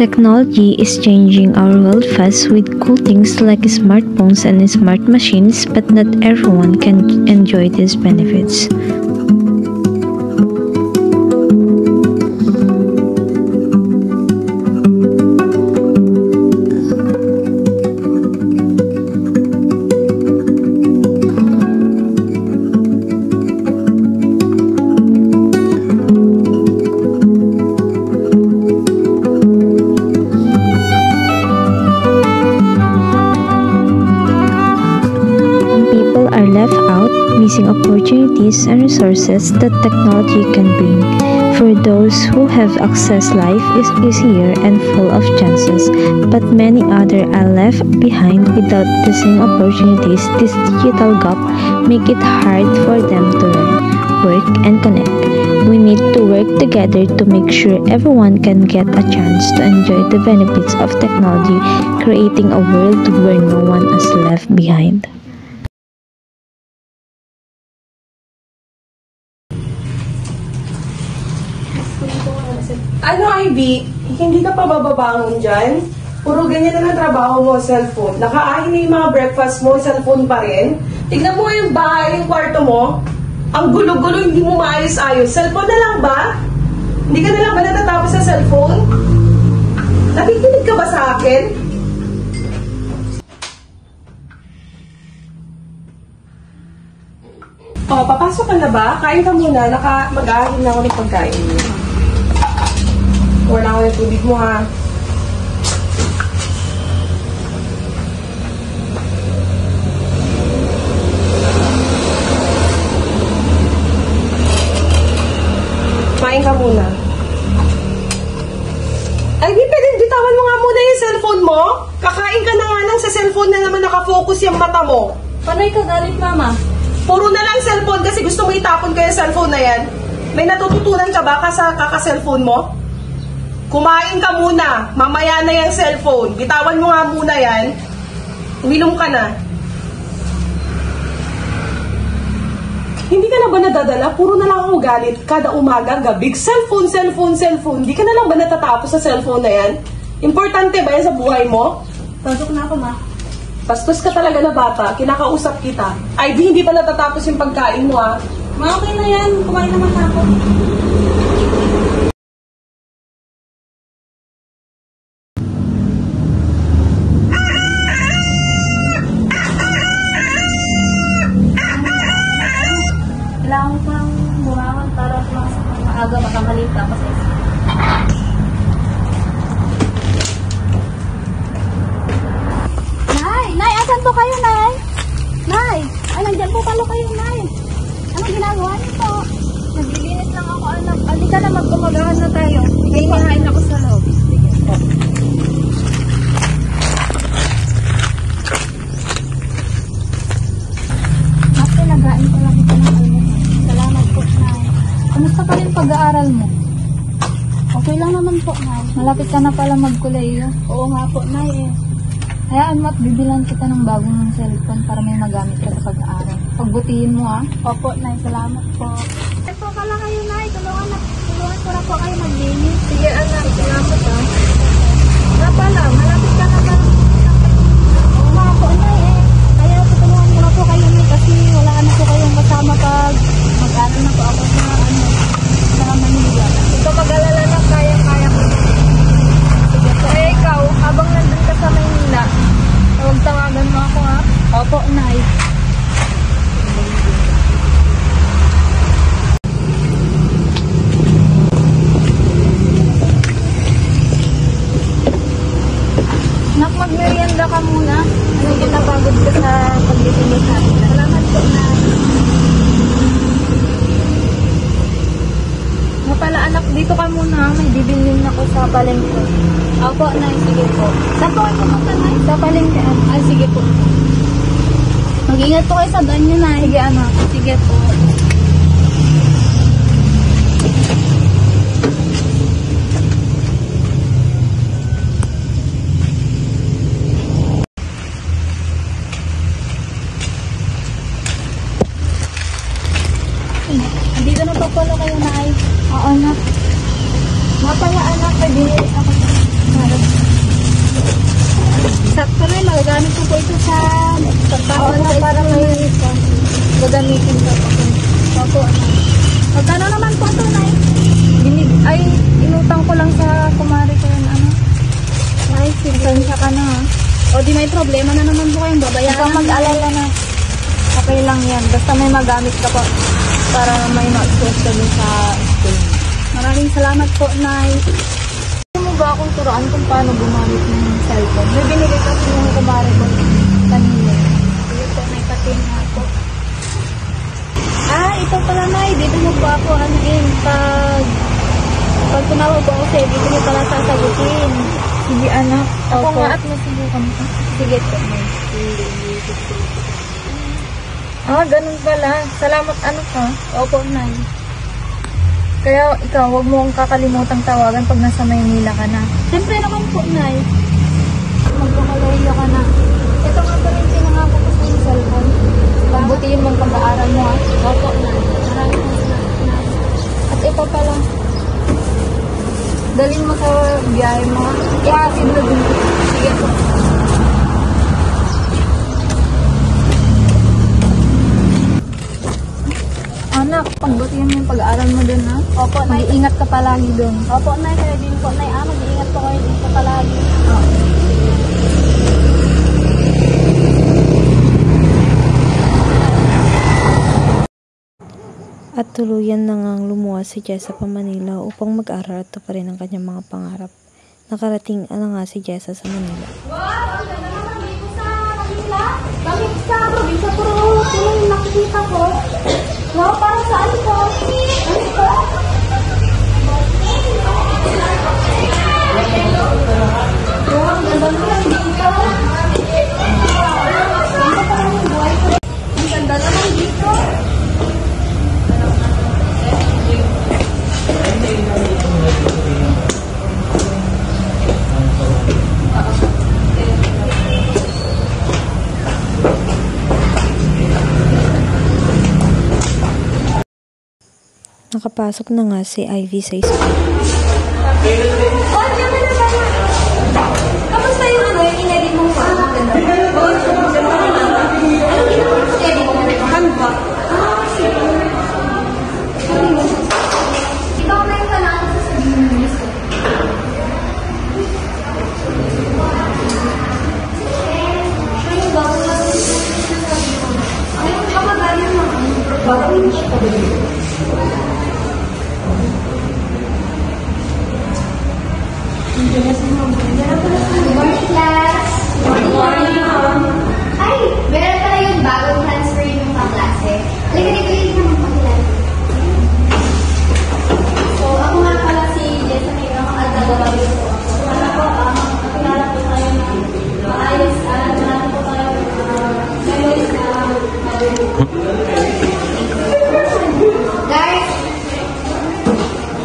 Technology is changing our world fast with cool things like smartphones and smart machines, but not everyone can enjoy these benefits. Left out, missing opportunities and resources that technology can bring. For those who have access, life is easier and full of chances, but many others are left behind without the same opportunities. This digital gap make it hard for them to learn, work, and connect. We need to work together to make sure everyone can get a chance to enjoy the benefits of technology, creating a world where no one is left behind. Ano, Ivy? Hindi ka pa bababangon dyan? Puro ganyan na lang trabaho mo, cellphone. Nakaahin na yung mga breakfast mo, cellphone pa rin. Tignan mo yung bahay, yung kwarto mo. Ang gulo-gulo, hindi mo maayos-ayos. Cellphone na lang ba? Hindi ka na lang ba natatapos sa cellphone? Nakikinig ka ba sa akin? O, papasok ka na ba? Kain ka muna. Mag-aahin na ako ng pagkain. Wala ako ng tubig mo, ha? Kain ka muna. Ay, di pwede bitawan mo nga muna yung cellphone mo. Kakain ka na nga lang sa cellphone na naman nakafocus yung mata mo. Panay ka galit, Mama. Puro na lang cellphone kasi gusto mo itapon ko yung cellphone na yan. May natututunan ka ba sa kaka-cellphone mo? Kumain ka muna. Mamaya na yung cellphone. Bitawan mo nga muna yan. Uminom ka na. Hindi ka na ba nadadala? Puro na lang ako galit. Kada umaga, gabi. Cellphone, cellphone, cellphone. Hindi ka na lang ba natatapos sa cellphone na yan? Importante ba yan sa buhay mo? Pasok na ako, Ma. Bastos ka talaga na bata. Kinakausap kita. Ivy, hindi pa natatapos yung pagkain mo, ha? Ma, okay na yan. Kumain naman ako. Kailangan ko pang bumangon para maaga makamalita ako sa isa. Nay, asan po kayo, Nay? Nay, ay, nandyan po pala kayo, Nay. Anong ginagawa niyo po? Naglilinis lang ako, anak. Halika na, magkumagahan na tayo. Sige, hihain ako sa loob. Sige po. Ate, nagain ko lang ito ng almusal. Salamat po, Nay. Kamusta pa rin pag-aaral mo? Okay lang naman po, Nay. Malapit ka na pala magkuleyo. Oo nga po, Nay eh. Hayaan mo at bibilan kita ng bagong cellphone para may magamit ka sa pag-aaral. Pagbutihin mo, ha? Opo, Nay. Salamat po. Ay po pala kayo, Nay. Tulungan ko na po kayo maglinis. Sige, anak. Salamat, ha? Nga pala, malapit ka na ba? Oo nga po, Nay, eh. Kaya tutulungan ko na po kayo, Nay, kasi wala na po kayong kasama pag mag-aaral na po ako sa Manila. Ito mag-alala na kaya ko. Sige po. Eh, ikaw, habang nandun ka sa Manila, tawag-tawagan mo ako, ha? Opo, Nay. Nak, mag-merienda ka muna. Ano napagod ka sa paglilinis natin. Salamat po, Nay. Nga pala anak, dito ka muna. May bibilin ako sa palengke. Opo, Nay. Sige po. Saan po kayo pumunta, Nay? Sa palengke. Ah, sige po. Mag-ingat po kayo sa daan niyo, Nay. Sige, anak. Sige po. Andito na po pala kayo, Nay. Oo, anak. Nga pala, anak. May binili ako. Sakto rin. Magagamit ko po ito sa pagkaon na para may gagamitin ko po. Opo, anak. Magkano naman po ito, Nay? Inutang ko lang sa kumari ko yun, ano? Nay, sinsensya ka na, ha? O, di may problema na naman po kayong babayaran. Ikaw mag-alala na. Okay lang yan. Basta may magamit ka po para may mag-suot ka din sa school. Maraming salamat po, Nay. Gusto mo ba akong turuan kung paano gumamit ng cellphone? May binigay kasi yung kumari ko kanina. Sige po, may patin na po. Ah, ito pala, Nay. Dito mo po ako, pag tumawag ko kasi, dito mo pala sasagutin. Sige, anak. Ako nga at masubukan ko. Sige po, Nay. Ah, ganun pala. Salamat, ano ka? Opo, Nay. Kaya ikaw, huwag mo akong kakalimutang tawagan pag nasa Maynila ka na. Siyempre naman po, Nay. Magkakalaya ka na. Ito nga pa rin pinangako ko sa yung cellphone. Butihin mong pag-aaral mo, ha? Opo, Nay. Maraming salamat. At ito pala. Dalhin mo sa biyahe mo, ha? Ihatid na din. Sige po. Anak, pagbutihan mo yung pag-aaral mo dun, ha? Opo, Nay. Mag-iingat ka palagi dun. Opo, Nay. Kaya din po, Nay. Mag-iingat po kayo dito palagi. At tuluyan na ngang lumuwas si Jessa pa Manila upang mag-aral at tuparin ang kanyang mga pangarap. Nakarating na nga si Jessa sa Manila. Wow! Ang ganda naman dito sa Manila. Bakit sa probinsya puro yung nakikita ko? Wow, para saan po? Ano po? Wow, ang ganda naman dito. Ang ganda naman dito. Nakapasok na nga si Ivy sa school. Oh, diyan na pala. Kamusta yung in-edit mong pa? Anong ginawa mo sa edit mo? Canva. Ah, sige. Ikaw na yung kailangan sasabihin mo gusto. Ayun ba? Ayun ka magaling mo. Bakit hindi siya pabili? Good morning, class. Good morning, ma'am. Hi, meron pala yung bagong transfer yung kaklase. Halika dito yung magpakilala. So, ako nga pala si Jessa May nakakatagawa dito. Sana po, makakilala po tayo na maayos. Marami po tayo memories na guys,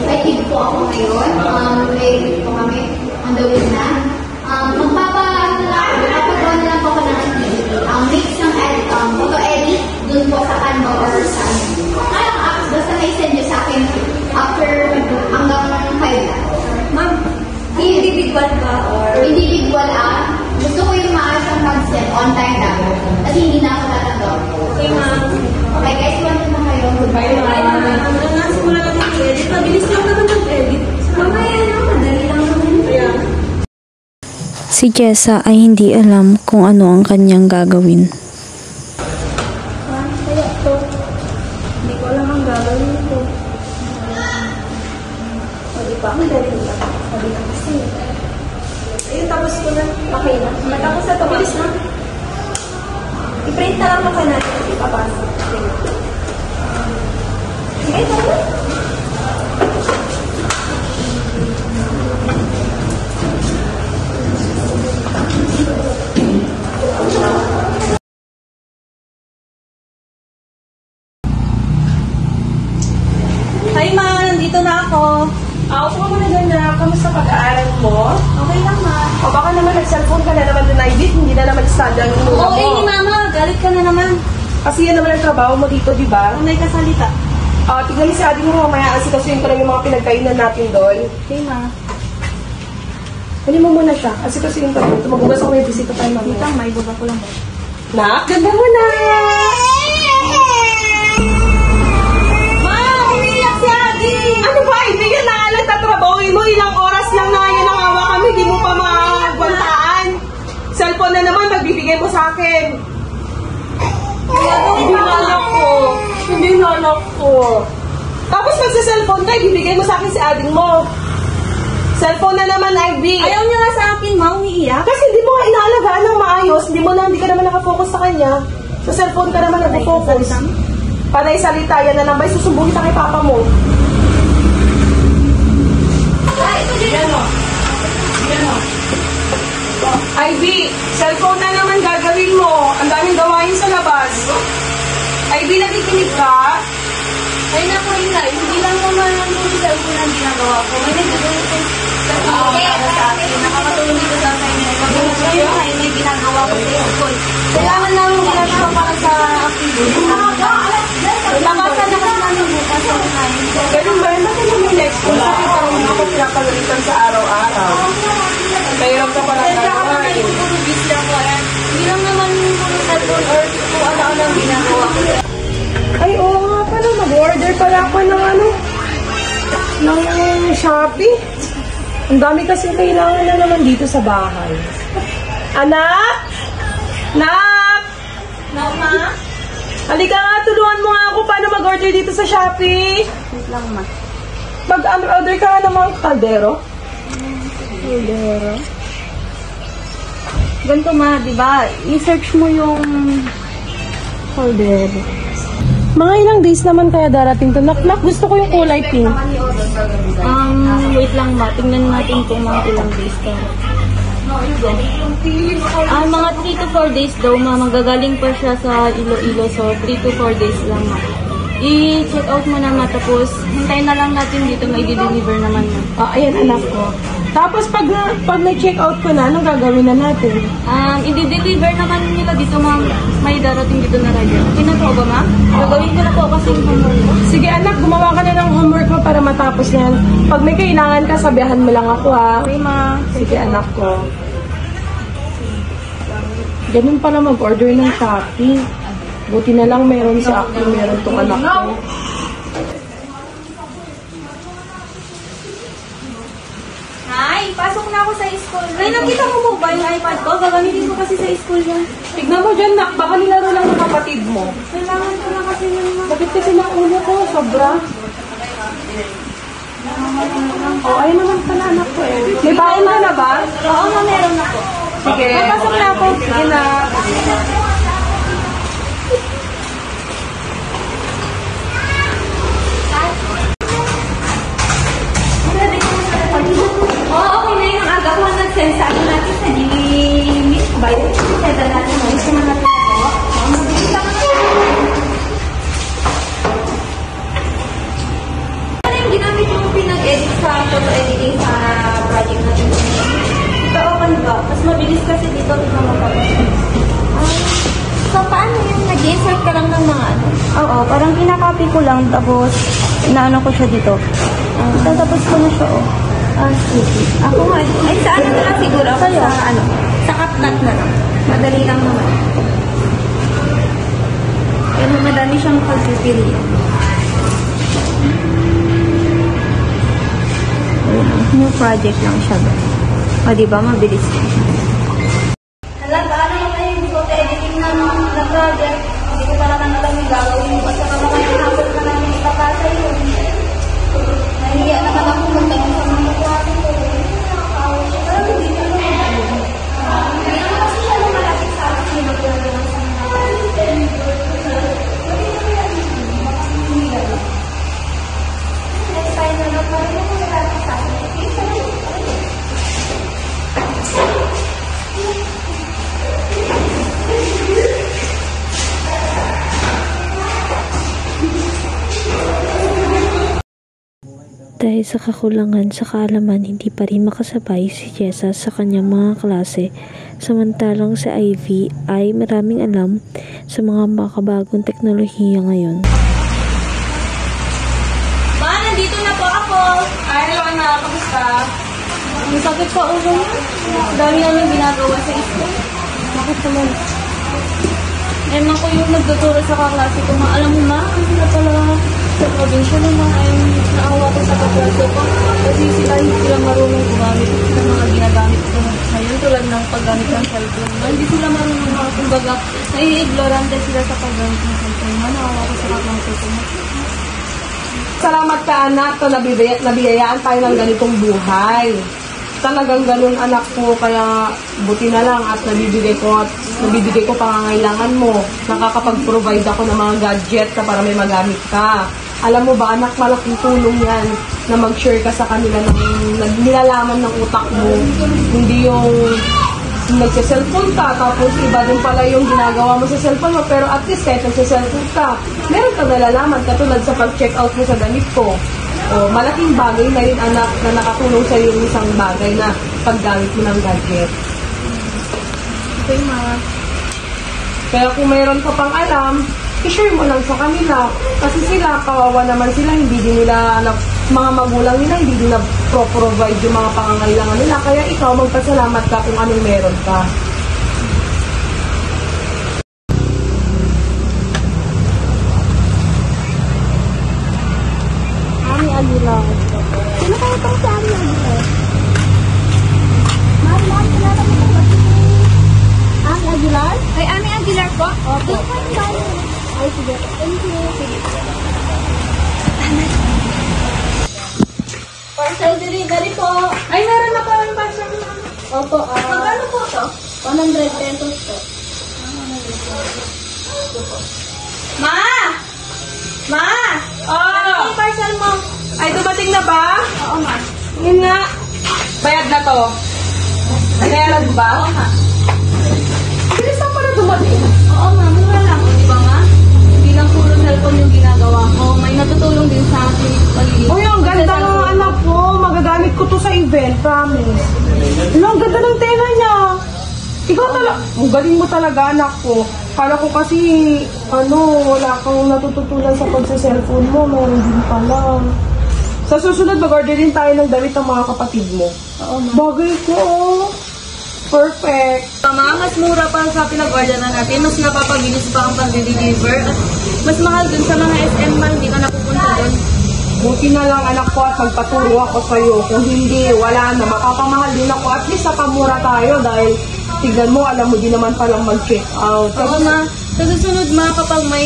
may leave po ako ngayon. May leave po kami on the way na. Magpapagawa na lang po ako ng activity. Mix ng photo edit dun po sa Canva or sa kayang apps. Basta may send nyo sa akin after hanggang 5 na. Ma'am, individual ba or? Individual gusto ko yung maayos ang mag-send on time na. Kasi hindi na ako tatanggap. Okay, ma'am. Okay, guys, iwan na kayo. Goodbye. Ang simula natin i-edit. Mabilis lang naman mag-edit. Mamaya na, madali lang naman. Yeah. Si Jessa ay hindi alam kung ano ang kanyang gagawin. Kaya to, hindi ko alam ang gagawin ko. Hindi pa, madali lang. Sabi na kasi. Ayun, tapos ko na. Okay na. Matapos na to, bilis na. I-print na lang mo ka natin. Ipapasok. Sige, ito na. Ivy, hindi na naman standard ang muna Oo, mo. ni Mama. Galit ka na naman. Kasi yan naman ang trabaho mo dito, di ba? Kung may kasalita. Tignan mo si Adi mo, mamaya asikasuhin ko lang yung mga pinagkainan natin doon. Okay, Ma. Huli mo muna siya, asikasuhin ko lang. Magugas ako yung bisita tayo mamaya. Tama, ibaba ko lang ba? Nak, ganda mo na! Ma, umiiyak si Adi! Ano ba, Ivy? Yan na alat at trabahoin mo. Ilang oras lang na yan ang hawa kami, di mo pa magwantaan. Cellphone na naman, magbibigay mo sa akin. Hindi na anak ko. Hindi na anak ko. Tapos magsa-cellphone ka, ibibigay mo sa akin si ading mo. Cellphone na naman, Ivy. Ayaw niya nga sa akin, Ma, umiiyak. Kasi hindi mo nga inaalagaan ng maayos. Hindi ka naman nakafocus sa kanya. Sa cellphone ka naman nag-focus. Panay salita, yan na lang ba? Susumbong kita kay papa mo. Yan o. Yan o. Ivy, cellphone na naman gagawin mo. Ang daming gawain sa labas. Ivy, nakikinig ka? Ay, naku, Inay. Hindi lang naman ang cellphone ang ginagawa ko. May nagdudulot yung cellphone para sa akin. Nakakatulong dito sa akin. Pag-ulit ko yung may ginagawa ko sa cellphone. Kailangan namin ginagawa para sa activity. Lakasan na kasi namin bukas sa unahin. Ganun ba? Bakit naman yung next school? Bakit parang hindi ko pinapagalitan sa araw-araw? Mahirap ka pala Kaya kapag gawin. nagpuro busy ako, hindi lang naman puro cellphone or kung ano-ano ang ginagawa ko. Ay, oo nga pala. Mag-order pala ako ng Shopee. Ang dami kasing kailangan na naman dito sa bahay. Anak? Nak? Ma? Halika nga, tulungan mo nga ako paano mag-order dito sa Shopee. Wait lang, Ma. Mag-order ka nga ng mga kaldero. Caldero. Ganito, Ma, di ba? I-search mo yung caldero. Mga ilang days naman kaya darating to. Nak, gusto ko yung kulay pink. Wait lang, Ma. Tingnan natin kung mga ilang days ka. Mga 3 to 4 days daw, Ma. Magagaling pa siya sa Iloilo. So, 3 to 4 days lang, Ma. I-check out mo na, Ma. Tapos, hintayin na lang natin dito. May i-deliver naman, Ma. Ayan, anak ko. Tapos pag na-check out ko na, anong gagawin na natin? I-deliver naman nila dito, Ma. May darating dito na radyo. Okay na po ba, Ma? Gagawin ko na po kasi yung homework ko. Sige anak, gumawa ka na ng homework mo para matapos na yan. Pag may kailangan ka, sabihan mo lang ako ha. Okay, Ma. Sige anak ko. Ganun pala mag-order ng Shopee. Buti na lang meron si Aki, meron tong anak ko. Hi, pasok na ako sa school. Ay, nakita mo po ba yung iPad ko? Gagamitin ko kasi sa school yan. Tignan mo dyan, nak. Baka nilaro lang ng kapatid mo. Kailangan ko na kasi yung mga... Bakit kasi ng ulo ko? Sobra. Ayun naman pala anak ko eh. May baon ka na ba? Oo, Ma, meron ako. Sige. Papasok na ako. Sige na. Oo, okay na yung aga ko nag-send sa akin natin sa Gmail. Bayad. Kaya natin mo. Gusto naman natin ako. Mabilis ako na. Ano yung ginamit yung pinag-edit sa photo editing sa project natin? Ito open ba? Mas mabilis kasi dito ito mapapasok. So, paano yung nag-insert ka lang ng mga ano? Oo, parang kinakopy ko lang tapos inaano ko siya dito. Tapos ko na siya, oh. Sige. Ako nga. Ay, sa ano na lang siguro? Ako sa ano? Sa CapCut na lang. Madali lang naman. Pero madali siyang pag-pipili. New project lang siya ba? O, diba? Mabilis lang siya. Hala, paano naman yung photo editing ng project? Hindi ko talaga alam yung gagawin mo. Basta ka naman yung hapon ka namin ipapasa yun. Nahiya naman ako magtanong sa mga kuwatin ko. Pero hindi ko naman. Hindi naman kasi siya lumalapit sa akin. Hindi ko naman sa mga next time na lang, parang ako nalapit sa akin. Okay, salamat. Dahil sa kakulangan sa kaalaman, hindi pa rin makasabay si Jessa sa kanyang mga klase. Samantalang si Ivy ay maraming alam sa mga makabagong teknolohiya ngayon. Ma, nandito na po ako. Ay, hello anak. Kamusta? Ang sakit sa ulo mo. Dami namin ginagawa sa school. Bakit naman? Yan ako yung nagtuturo sa kaklase ko. Alam mo ma, sila pala sa probinsya naman ay naawa ko sa kaklase ko. Kasi sila hindi sila marunong gumamit ng mga ginagamit ko ngayon tulad ng paggamit ng cellphone. Hindi sila marunong mga kumbaga nai-ignorante sila sa paggamit ng cellphone. Naawa ko sa kaklase ko. Salamat ka anak to nabiyayaan tayo ng ganitong buhay. Talagang ganun anak ko, kaya buti na lang at nabibigay ko pangangailangan mo. Nakakapag-provide ako ng mga gadget para may magamit ka. Alam mo ba anak, malaking tulong yan na mag-share ka sa kanila ng nilalaman ng utak mo. Hindi yung nagsa-cellphone ka, tapos iba din pala yung ginagawa mo sa cellphone mo, pero at least kahit nagsa-cellphone ka, meron kang nalalaman katulad sa pag-check out mo sa damit ko. O, malaking bagay na rin anak na nakatulong sa iyo yung isang bagay na paggamit mo ng gadget. Okay, ma. Kaya kung mayroon ka pang alam, i-share mo lang sa kanila. Kasi sila, kawawa naman sila, hindi din nila, mga magulang nila, hindi nila provide yung mga pangangailangan nila. Kaya ikaw, magpasalamat ka kung anong meron ka. Ami Aguilar. Sino kayo itong si Ami Aguilar? Ma'am, kilala mo ito ba si Ami Aguilar? Ay, Ami Aguilar po? Opo. Ay, sige. Thank you. Sige. Parcel delivery po. Ay, meron na pala yung parcel. Opo. Magkano po to? 100 pesos po. Ma! Ma! Ano Oh! yung parcel mo? Ay, dumating na ba? Oo, ma. Yun nga. Bayad na to. Nayalag mo ba? Oo, ma. Bilis na pala dumating. Oo, ma. Mura lang. O, di ba, ma? Hindi lang puro cellphone yung ginagawa ko. May natutulong din sa akin paligid. Uy, ang ganda ng anak ko. Magagamit ko to sa event, promise. Ano, ang ganda ng tela niya. Ikaw talaga, ang galing mo talaga, anak ko. Kala ko kasi, wala kang natututunan sa pagsa-cellphone mo. Meron din pala. Sa susunod, mag-order din tayo ng damit ng mga kapatid mo. Oo, ma. Bagay ko, oh. Perfect. Mama, mas mura pa sa pinag-order na natin. Mas napapabilis pa ang pag-deliver. At mas mahal dun sa mga SM pa. Hindi ka napupunta dun. Buti na lang anak ko at magpaturo ako sa'yo. Kung hindi, wala na. Mapapamahal din ako. At least nakamura tayo dahil tignan mo, alam mo din naman palang mag-check out. Oo, ma. Sa susunod, ma, kapag may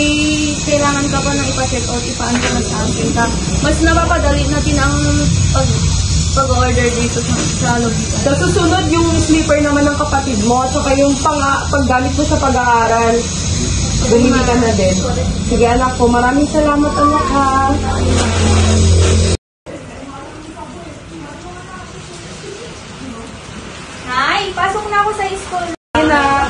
kailangan ka pa ng ipa-check out, ipaan ka na sa akin ka. Mas napapadali natin ang pag-order dito sa Logica. Sa susunod, yung sleeper naman ng kapatid mo at saka yung paggamit mo sa pag-aaral, bumili ka na din. Sige anak ko, maraming salamat anak ha. Hi, pasok na ako sa school. Anak.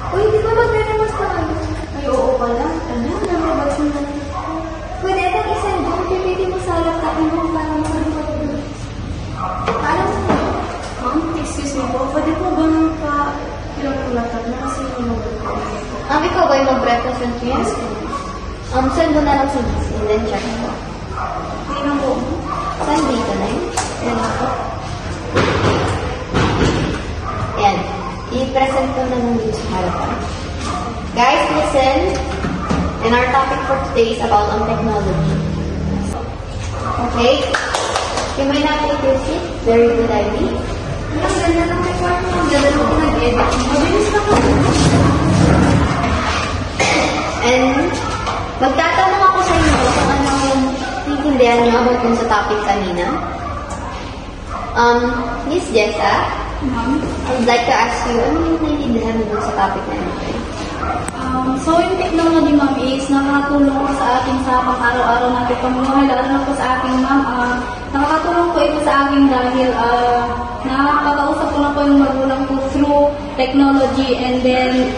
Uy, di ba magre-remas ka ano? Ay, oo pala. Ano? Namabas mo na. Pwede itong isend doon. Pipili mo sa laptop mo para makalipad doon. Alam mo, ma'am, excuse me po. Pwede po ba ilang yung laptop na kasi yung ikaw ba yung mag-represent ko yan? Send mo na lang sa GC and then check po. Hindi lang po. Saan dito na yun? Ayan na po. Ayan. I-present ko na lang dito sa harapan. Guys, listen. And our topic for today is about technology. Okay? You may not take your seat. Very good idea. Ang ganda ng report mo. Ang ganda ng nag-edit. Mabilis na ko. And magtatanong ako sa inyo kung ano yung naintindihan niyo about dun sa topic kanina. Miss Jessa, Ma'am? I would like to ask you, ano yung naiintindihan mo dun sa topic na ito? So, yung technology, ma'am, is nakakatulong po sa atin sa pang-araw-araw natin pamumuhay, lalo na po sa akin, ma'am. Nakakatulong po ito sa akin dahil nakakausap ko na po yung magulang ko through technology, and then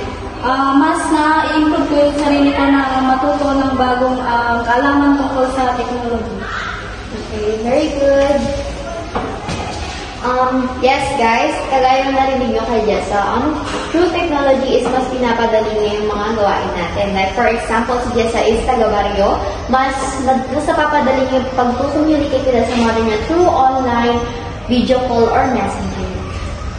mas na-improve ko yung sarili ko na matuto ng bagong kaalaman tungkol sa technology. Okay, very good. Yes guys, kagaya ng narinig nyo kay Jessa, through technology is mas pinapadali niya yung mga gawain natin. Like for example, si Jessa is taga-baryo, mas napapadali niya pag-communicate nila sa mother niya through online video call or messaging.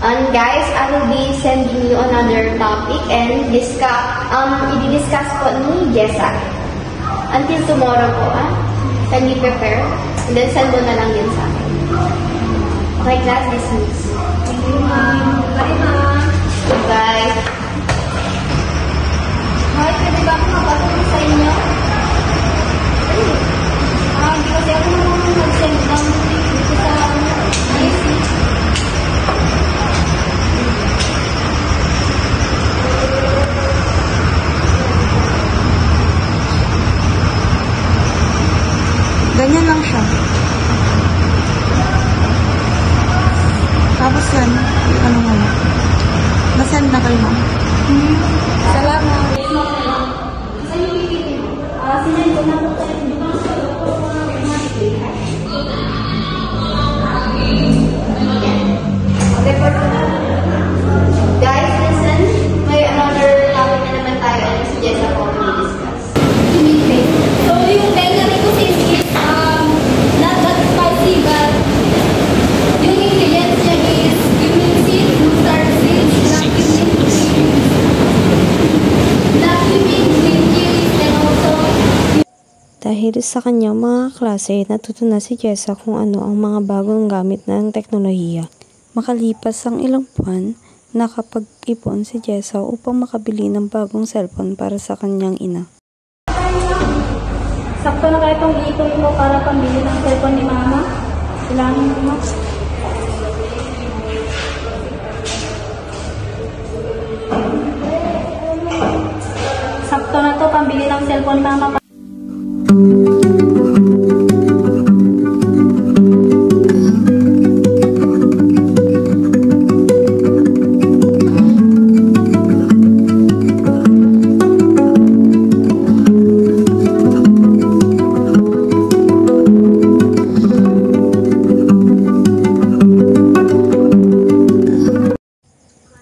And guys, I will be sending you another topic and i-discuss po ni Jessa. Until tomorrow po, can you prepare? And then send mo na lang yun sa akin. Okay, class dismissed. Thank you, ma'am. Bye, ma'am. Goodbye. Mahal, pwede ba ako magpatulong sa inyo? Hindi kasi ako naman mag-send ng link dito sa IC. Ganyan lang siya. Tapos yan, ano nga na. Nasend na kayo, ma'am. Salamat. Saan yung pipili mo? Sinend ko na po sa inyo. Okay, guys, listen. May another topic na naman tayo and si Jessa po will discuss. So, yung technique ko is not that spicy, but yung ingredients niya is cumin seeds, mustard seeds, black cumin, green chilies, and also Dahil sa kanyang mga klase, natuto na si Jessa kung ano ang mga bagong gamit ng teknolohiya. Makalipas ang ilang buwan, nakapag-ipon si Jessa upang makabili ng bagong cellphone para sa kanyang ina. sakto na kayo itong ipon mo para pambili ng cellphone ni mama. Kailangan mo. Sakto na to pambili ng cellphone ni mama.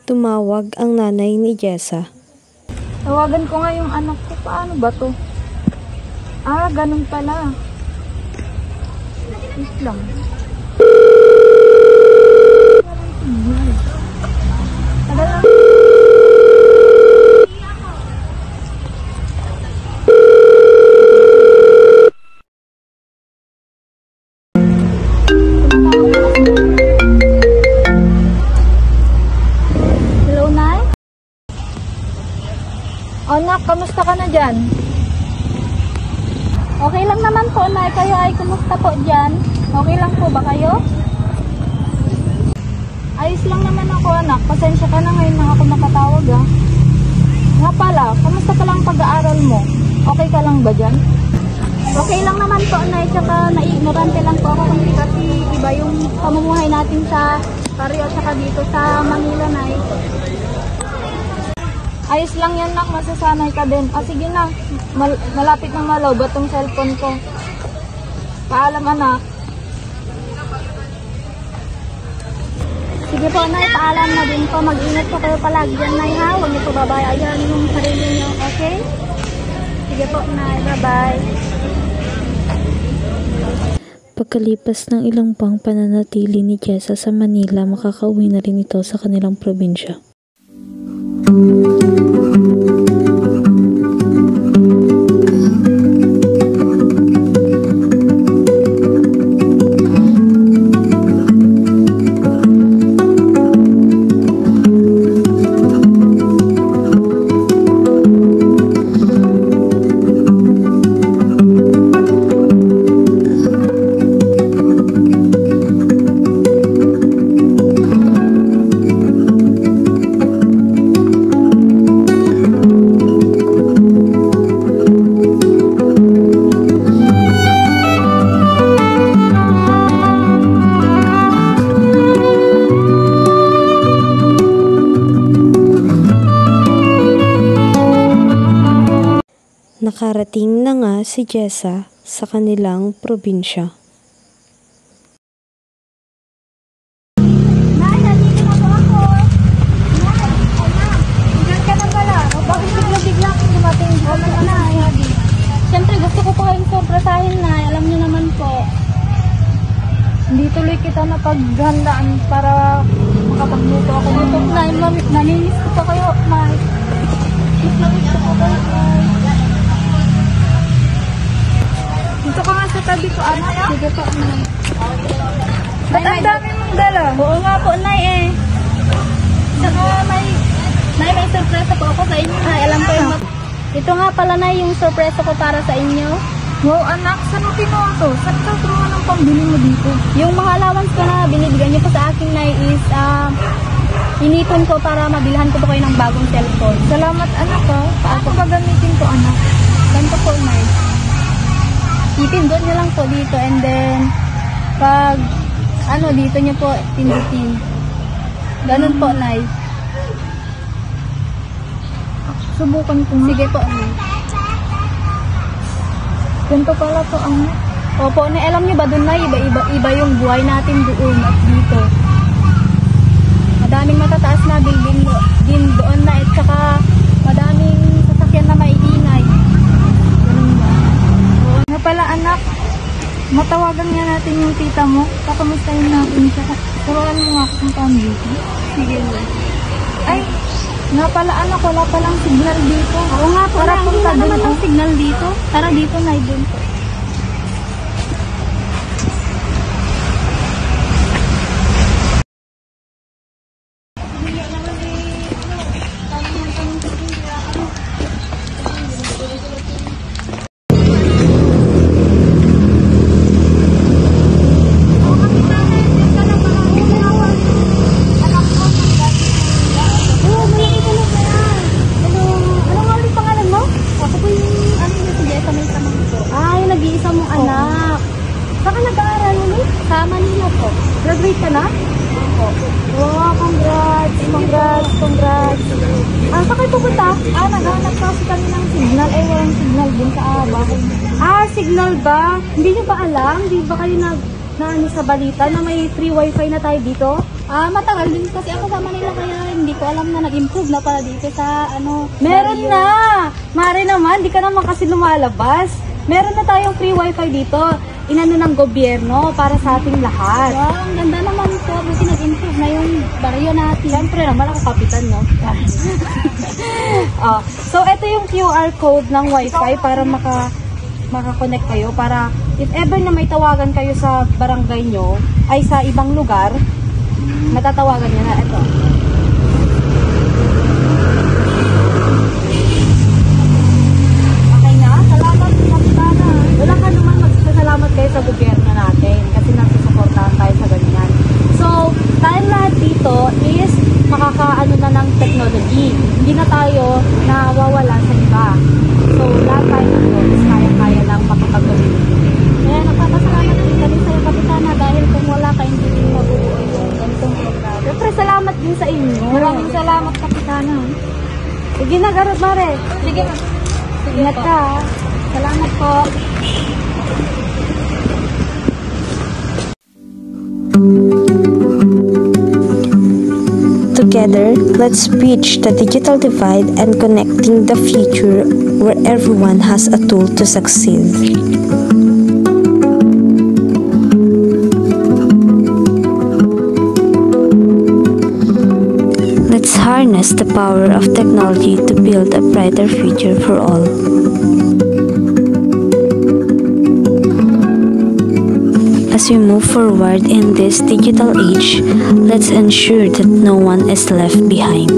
Tumawag ang nanay ni Jessa. Tawagan ko nga yung anak ko. Paano ba to? Ganun pala. Wait lang. Tagal lang. Hello, Nay? Anak, kamusta ka na dyan? Okay lang naman po, Nay. Kayo ay kumusta po dyan? Okay lang po ba kayo? Ayos lang naman ako, anak. Pasensya ka na ngayon na ako nakatawag, ha? Nga pala, kamusta pala ang pag-aaral mo? Okay ka lang ba dyan? Okay lang naman po, Nay. Tsaka na-ignorante lang po ako kasi iba yung pamumuhay natin sa Barrio at saka dito sa Manila, Nay. Ayos lang yan, nak. Masasanay ka din. Sige na. Malapit na malobot tong cellphone ko. Paalam, anak. Sige po, Nay. Paalam na din po. Mag-ingat po kayo palagi dyan, Nay, ha? Huwag niyo po babayaran yung sarili niyo. Okay? Sige po, Nay. Bye-bye. Pagkalipas ng ilang buwang pananatili ni Jessa sa Manila, makakauwi na rin ito sa kanilang probinsya. Nakarating na nga si Jessa sa kanilang probinsya. Nay, nandito na po ako. Ilan ka na pala? Bakit bigla-bigla kung dumating? Nay, siyempre gusto ko po kayong sorpresahin, Nay. Alam niyo naman po. Hindi tuloy kita na paghandaan para makapagluto ako nito. Nay, naninis ko pa kayo, Nay. Naninis ko pa kayo, Nay. Dito ka nga sa tabi ko, anak. Sige po, Nay. Ba't ang dami mong dala? Oo nga po, Nay eh. Saka Nay, may sorpresa po ako sa inyo. Nay, alam ko yung... Ito nga pala, Nay, yung sorpresa ko para sa inyo. Wow, anak, saan mo kinuha to? Saan ka kumuha ng pambili mo dito? Yung mga allowance ko na binibigyan niyo po sa akin, Nay, is inipon ko para mabilhan ko po kayo ng bagong cellphone. Salamat, anak, ha? Paano ba gamitin ko, anak? Ganito po, Nay. Ipindot niyo lang po dito and then pag dito niyo po pindutin. Ganun po, Nay. Subukan ko. Sige po, Nay. Ganito pala po ang... Opo, Nay, alam niyo ba doon, Nay, iba yung buhay natin doon at dito. Madaming matataas na building din doon na at saka madaming sasakyan na maingay. Ganun ba? Oo nga pala, anak. Matawagan nga natin yung tita mo. Kakamustahin natin siya. Turuan mo nga ako kung paano dito. Sige, Nay. Ay, nga pala, anak, wala palang signal dito. Oo nga po, Nay, hindi na naman ang signal dito. Tara dito, Nay, dun po. Saan ka nag-aaral ulit? Sa Manila po. Graduate ka na? Opo. Wow, congrats. Saan kayo pupunta? Naghahanap kasi kami ng signal. Walang signal din sa bahay. Signal ba? Hindi nyo ba alam? Hindi ba kayo sa balita na may free wifi na tayo dito? Matagal din kasi ako sa Manila kaya hindi ko alam na nag-improve na pala dito sa Meron na! Mare naman, di ka naman kasi lumalabas. Meron na tayong free wifi dito. Inano ng gobyerno para sa ating lahat. Wow, ang ganda naman po. Buti nag-improve na yung baryo natin. Siyempre naman ako kapitan, no? So, ito yung QR code ng wifi para makakonect kayo. Para if ever na may tawagan kayo sa barangay nyo, ay sa ibang lugar, matatawagan nyo na ito. Okay na? Salamat, Kapitana. Wala ka naman magsasalamat kayo sa gobyerno natin kasi nagsusuportahan tayo sa ganyan. So, tayo lahat dito is makakaano na ng technology. Hindi na tayo nawawala sa iba. So, lahat tayo dito is kaya-kaya lang makapag-gawin. Kaya nagpapasalamat din kami sa'yo, Kapitana, dahil kung wala ka, hindi din mabubuo yung ganitong program. Siyempre, salamat din sa inyo. Maraming salamat, Kapitana. Sige na, Garot Mare. Sige na. Ingat ka. Salamat po. Together, let's bridge the digital divide and connecting the future where everyone has a tool to succeed. Let's harness the power of technology to build a brighter future for all. As we move forward in this digital age, let's ensure that no one is left behind.